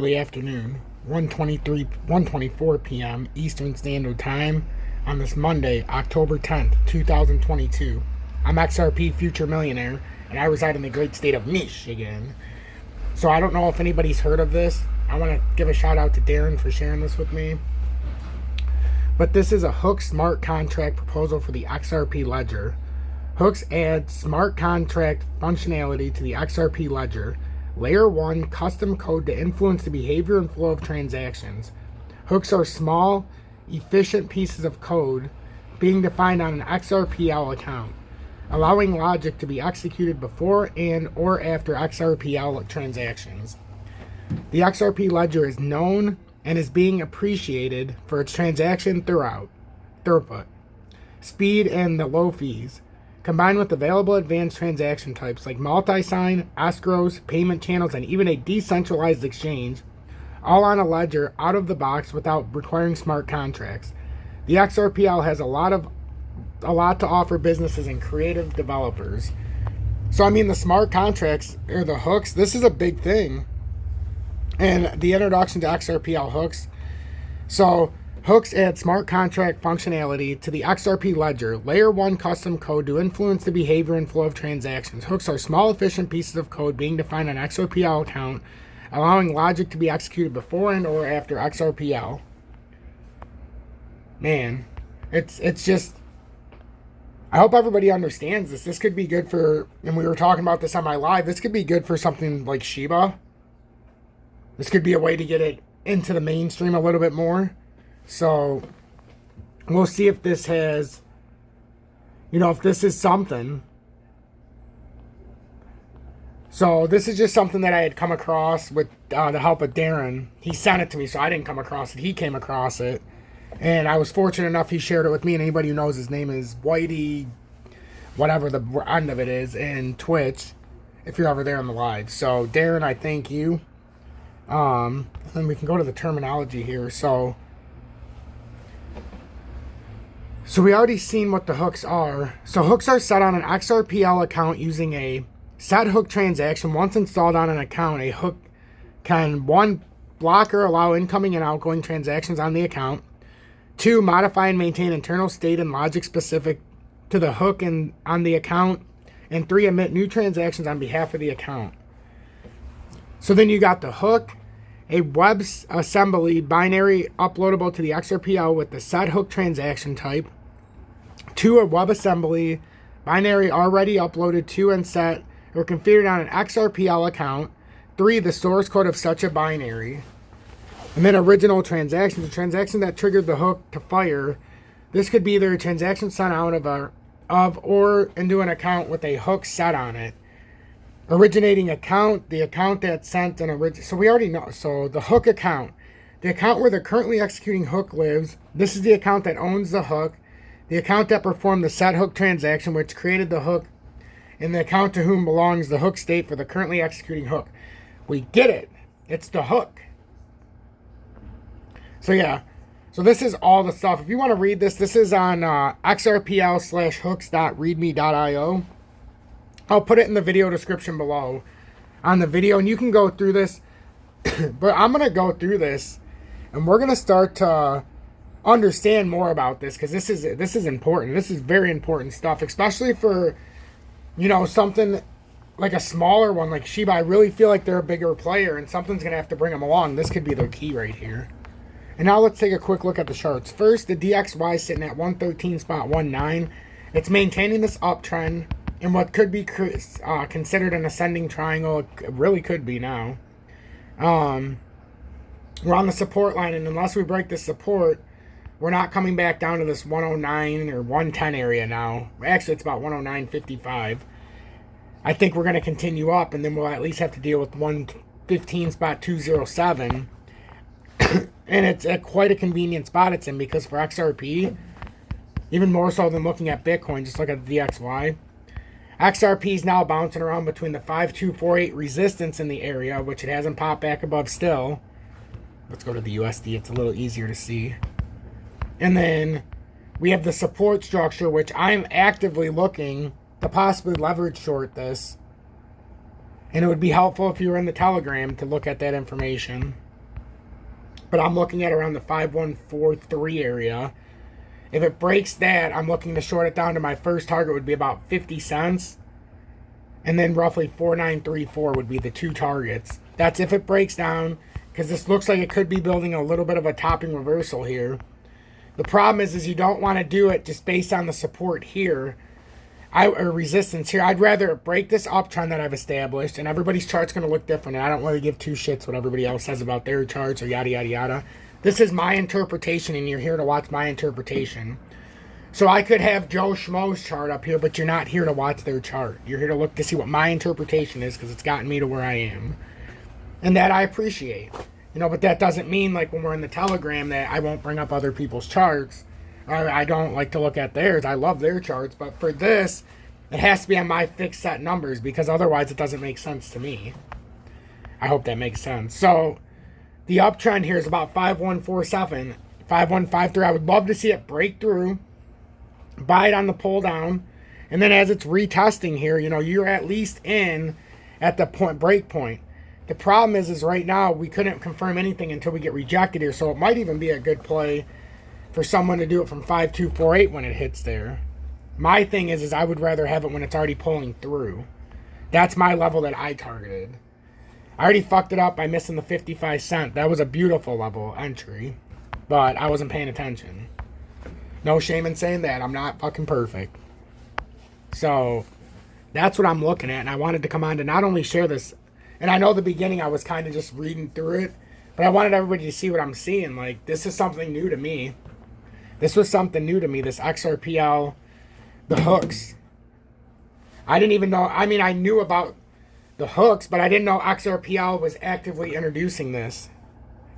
early afternoon, 1:24 p.m. Eastern Standard Time on this Monday, October 10th, 2022. I'm Xrp Future Millionaire, and I reside in the great state of Michigan. So I don't know if anybody's heard of this. I want to give a shout out to Darren for sharing this with me. But this is a Hooks smart contract proposal for the Xrp ledger. Hooks adds smart contract functionality to the Xrp ledger. Layer 1 custom code to influence the behavior and flow of transactions. Hooks are small, efficient pieces of code being defined on an Xrpl account, allowing logic to be executed before and or after Xrpl transactions. The Xrp ledger is known and is being appreciated for its transaction throughput, speed, and the low fees, combined with available advanced transaction types like multi-sign, escrows, payment channels, and even a decentralized exchange, all on a ledger out of the box without requiring smart contracts. The Xrpl has a lot to offer businesses and creative developers. So I mean, the smart contracts or the hooks, this is a big thing. And the introduction to Xrpl hooks. So Hooks add smart contract functionality to the Xrp ledger, layer 1 custom code to influence the behavior and flow of transactions. Hooks are small, efficient pieces of code being defined on an Xrpl account, allowing logic to be executed before and or after Xrpl. Man, it's just, I hope everybody understands this. This could be good for, and we were talking about this on my live, this could be good for something like Shiba. This could be a way to get it into the mainstream a little bit more. So we'll see if this has, if this is something. So this is just something that I had come across with the help of Darren. He sent it to me, so I didn't come across it. He came across it. And I was fortunate enough he shared it with me. And anybody who knows his name is Whitey, whatever the end of it is, in Twitch, if you're ever there on the live. So Darren, I thank you. Then we can go to the terminology here. So we already seen what the hooks are. So hooks are set on an Xrpl account using a set hook transaction. Once installed on an account, a hook can 1, block or allow incoming and outgoing transactions on the account. 2, modify and maintain internal state and logic specific to the hook and on the account. And 3, emit new transactions on behalf of the account. So then you got the hook, a WebAssembly binary uploadable to the Xrpl with the set hook transaction type. 2, a WebAssembly binary already uploaded to and set or configured on an Xrpl account. 3, the source code of such a binary. And then original transactions, a transaction that triggered the hook to fire. This could be either a transaction sent out of or into an account with a hook set on it. Originating account, the account that sent an original. So we already know. So the hook account, the account where the currently executing hook lives. This is the account that owns the hook. The account that performed the set hook transaction, which created the hook, and the account to whom belongs the hook state for the currently executing hook. We get it. It's the hook. So yeah. So this is all the stuff. If you want to read this, this is on xrpl/hooks.readme.io. I'll put it in the video description below on the video, and you can go through this. But I'm going to go through this, and we're going to start to understand more about this, because this is important. This is very important stuff, especially for, something like a smaller one like Shiba. I really feel like they're a bigger player, and something's going to have to bring them along. This could be their key right here. And now let's take a quick look at the charts. First, the DXY sitting at 113.19. It's maintaining this uptrend in what could be considered an ascending triangle. It really could be now. We're on the support line, and unless we break the support, we're not coming back down to this 109 or 110 area now. Actually, it's about 109.55. I think we're going to continue up, and then we'll at least have to deal with 115.207. And it's at quite a convenient spot it's in, because for XRP, even more so than looking at Bitcoin, just look at the DXY. XRP is now bouncing around between the 5248 resistance in the area, which it hasn't popped back above still. Let's go to the USD. It's a little easier to see. And then we have the support structure, which I'm actively looking to possibly leverage short this. And it would be helpful if you were in the Telegram to look at that information. but I'm looking at around the 5143 area. If it breaks that, I'm looking to short it down to my first target would be about 50 cents. And then roughly 4934 would be the two targets. That's if it breaks down, because this looks like it could be building a little bit of a topping reversal here. The problem is you don't want to do it just based on the support here, or resistance here. I'd rather break this uptrend that I've established, and everybody's chart's going to look different. And I don't really give two shits what everybody else says about their charts or yada, yada, yada. This is my interpretation, and you're here to watch my interpretation. So I could have Joe Schmo's chart up here, but you're not here to watch their chart. You're here to look to see what my interpretation is, because it's gotten me to where I am. And that I appreciate. You know, but that doesn't mean, like, when we're in the Telegram, that I won't bring up other people's charts. I don't like to look at theirs. I love their charts. But for this, it has to be on my fixed set numbers, because otherwise it doesn't make sense to me. I hope that makes sense. So the uptrend here is about 5147, 5153. I would love to see it break through, buy it on the pull down, and then as it's retesting here, you know, you're at least in at the break point. The problem is right now we couldn't confirm anything until we get rejected here, so it might even be a good play for someone to do it from 5248 when it hits there. My thing is I would rather have it when it's already pulling through. That's my level that I targeted. I already fucked it up by missing the 55 cent. That was a beautiful level entry, but I wasn't paying attention. No shame in saying that. I'm not fucking perfect. So that's what I'm looking at, and I wanted to come on to not only share this, and I know the beginning I was kind of just reading through it, but I wanted everybody to see what I'm seeing. Like, this is something new to me. This was something new to me, this Xrpl, the hooks. I didn't even know, I mean, I knew about the hooks, but I didn't know Xrpl was actively introducing this.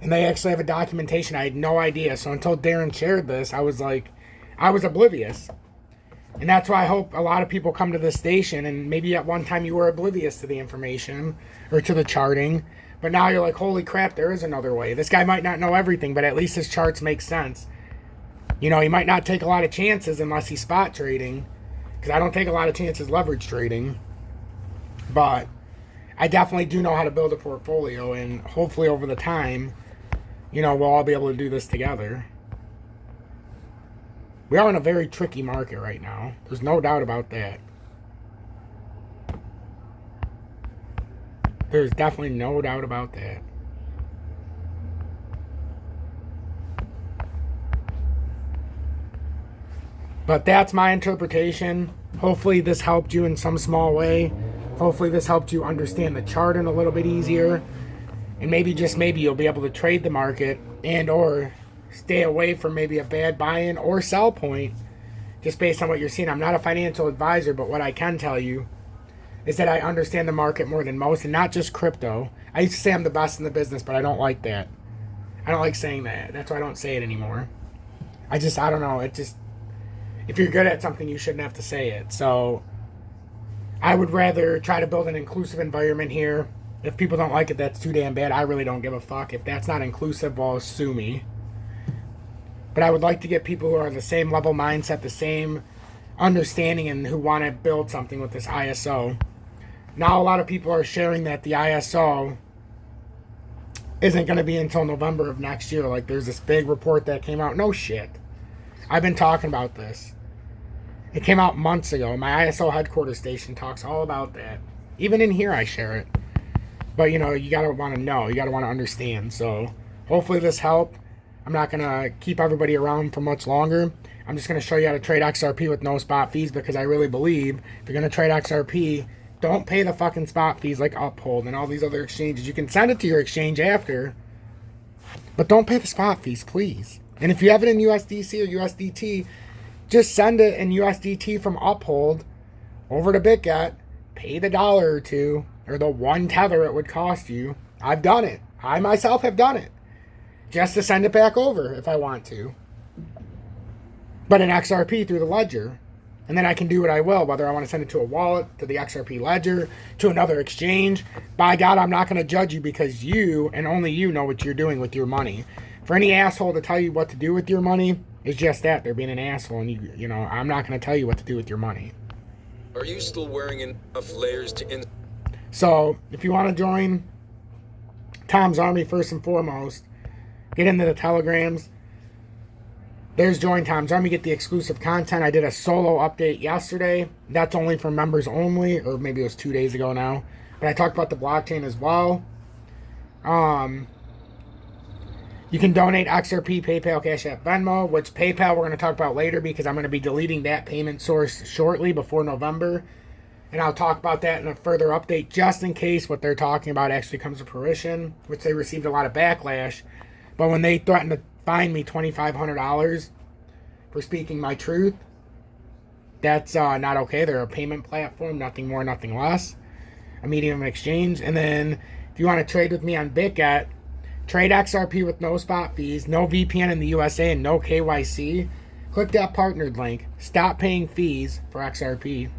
And they actually have a documentation. I had no idea. So until Darren shared this, I was oblivious. And that's why I hope a lot of people come to this station, and maybe at one time you were oblivious to the information or to the charting, but now you're like, holy crap, there is another way. This guy might not know everything, but at least his charts make sense. You know, he might not take a lot of chances unless he's spot trading, because I don't take a lot of chances leverage trading. But I definitely do know how to build a portfolio, and hopefully over the time, you know, we'll all be able to do this together. We are in a very tricky market right now. There's no doubt about that. There's definitely no doubt about that. But that's my interpretation. Hopefully this helped you in some small way. Hopefully this helped you understand the chart in a little bit easier. And maybe, just maybe, you'll be able to trade the market and or stay away from maybe a bad buy-in or sell point just based on what you're seeing. I'm not a financial advisor, but what I can tell you is that I understand the market more than most, and not just crypto. I used to say I'm the best in the business, but I don't like that. I don't like saying that. That's why I don't say it anymore. I don't know. It just, if you're good at something, you shouldn't have to say it. So I would rather try to build an inclusive environment here. If people don't like it, that's too damn bad. I really don't give a fuck. If that's not inclusive, well, sue me. But I would like to get people who are the same level mindset, the same understanding, and who want to build something with this ISO. Now a lot of people are sharing that the ISO isn't going to be until November of next year. Like, there's this big report that came out. No shit. I've been talking about this. It came out months ago. My ISO headquarters station talks all about that. Even in here I share it. But, you know, you got to want to know. You got to want to understand. So hopefully this helped. I'm not going to keep everybody around for much longer. I'm just going to show you how to trade XRP with no spot fees, because I really believe if you're going to trade XRP, don't pay the fucking spot fees like Uphold and all these other exchanges. You can send it to your exchange after, but don't pay the spot fees, please. And if you have it in USDC or USDT, just send it in USDT from Uphold over to BitGet, pay the $1 or $2 or the 1 tether it would cost you. I've done it. I myself have done it. Just to send it back over if I want to. But in XRP through the ledger. And then I can do what I will, whether I want to send it to a wallet, to the XRP ledger, to another exchange. By God, I'm not going to judge you, because you, and only you, know what you're doing with your money. For any asshole to tell you what to do with your money, it's just that. They're being an asshole, and you know, I'm not going to tell you what to do with your money. Are you still wearing enough layers to... So, if you want to join Tom's Army first and foremost, Get into the Telegrams. There's join times. Let me get the exclusive content. I did a solo update yesterday. That's only for members only, or maybe it was 2 days ago now. But I talked about the blockchain as well. You can donate Xrp, PayPal, Cash App, Venmo, which PayPal we're going to talk about later because I'm going to be deleting that payment source shortly before November. And I'll talk about that in a further update just in case what they're talking about actually comes to fruition, which they received a lot of backlash. But when they threatened to fine me $2,500 for speaking my truth, that's not okay. They're a payment platform, nothing more, nothing less. A medium of exchange. And then if you want to trade with me on BitGet, trade Xrp with no spot fees, no VPN in the USA, and no KYC. Click that partnered link. Stop paying fees for Xrp.